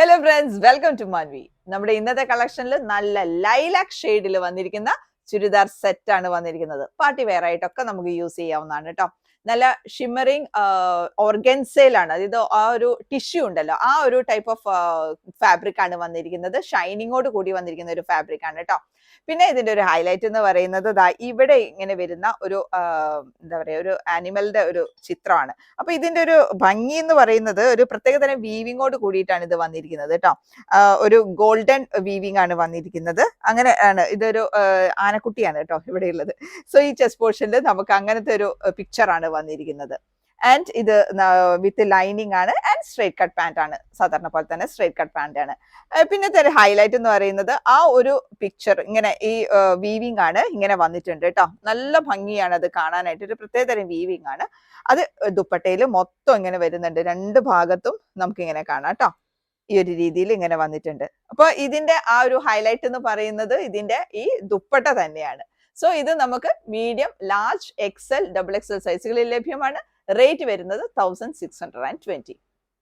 Hello friends, welcome to Manvi. നമ്മുടെ ഇന്നത്തെ കളക്ഷനിൽ നല്ല ലൈലാക് ഷെയ്ഡിൽ വന്നിരിക്കുന്ന ചുരിദാർ സെറ്റ് ആണ് വന്നിരിക്കുന്നത്. പാർട്ടി വെയർ ആയിട്ടൊക്കെ നമുക്ക് യൂസ് ചെയ്യാവുന്നതാണ് കേട്ടോ. നല്ല ഷിമ്മറിങ് ഓർഗൻസയിലാണ്, അതായത് ആ ഒരു ടിഷ്യൂ ഉണ്ടല്ലോ, ആ ഒരു ടൈപ്പ് ഓഫ് ഫാബ്രിക് ആണ് വന്നിരിക്കുന്നത്. ഷൈനിങ്ങോട് കൂടി വന്നിരിക്കുന്ന ഒരു ഫാബ്രിക് ആണ് കേട്ടോ. പിന്നെ ഇതിന്റെ ഒരു ഹൈലൈറ്റ് എന്ന് പറയുന്നത് ഇവിടെ ഇങ്ങനെ വരുന്ന ഒരു എന്താ പറയാ, ഒരു ആനിമലിന്റെ ഒരു ചിത്രമാണ്. അപ്പൊ ഇതിന്റെ ഒരു ഭംഗി എന്ന് പറയുന്നത് ഒരു പ്രത്യേകതരം വീവിങ്ങോട് കൂടിയിട്ടാണ് ഇത് വന്നിരിക്കുന്നത് കേട്ടോ. ഒരു ഗോൾഡൻ വീവിംഗ് ആണ് വന്നിരിക്കുന്നത്. അങ്ങനെ ആണ്, ഇതൊരു ആനക്കുട്ടിയാണ് കേട്ടോ ഇവിടെ ഉള്ളത്. സോ ഈ ചെസ്റ്റ് പോർഷനിൽ നമുക്ക് അങ്ങനത്തെ ഒരു പിക്ചർ ആണ് വന്നിരിക്കുന്നത്. ആൻഡ് ഇത് വിത്ത് ലൈനിങ് ആണ് ആൻഡ് സ്ട്രേറ്റ് കട്ട് പാന്റ് ആണ്, സാധാരണ പോലെ തന്നെ സ്ട്രേറ്റ് കട്ട് പാന്റ് ആണ്. പിന്നത്തെ ഒരു ഹൈലൈറ്റ് എന്ന് പറയുന്നത് ആ ഒരു പിക്ചർ ഇങ്ങനെ ഈ വീവിംഗ് ആണ് ഇങ്ങനെ വന്നിട്ടുണ്ട് കേട്ടോ. നല്ല ഭംഗിയാണ് അത് കാണാനായിട്ട്, ഒരു പ്രത്യേകതരം വീവിംഗ് ആണ്. അത് ദുപ്പട്ടയിൽ മൊത്തം ഇങ്ങനെ വരുന്നുണ്ട്, രണ്ട് ഭാഗത്തും നമുക്ക് ഇങ്ങനെ കാണാം കേട്ടോ. ഈ ഒരു രീതിയിൽ ഇങ്ങനെ വന്നിട്ടുണ്ട്. അപ്പൊ ഇതിന്റെ ആ ഒരു ഹൈലൈറ്റ് എന്ന് പറയുന്നത് ഇതിന്റെ ഈ ദുപ്പട്ട തന്നെയാണ്. സോ ഇത് നമുക്ക് മീഡിയം, ലാർജ്, XL, XXL സൈസുകളിൽ ലഭ്യമാണ്. റേറ്റ് വരുന്നത് 1620.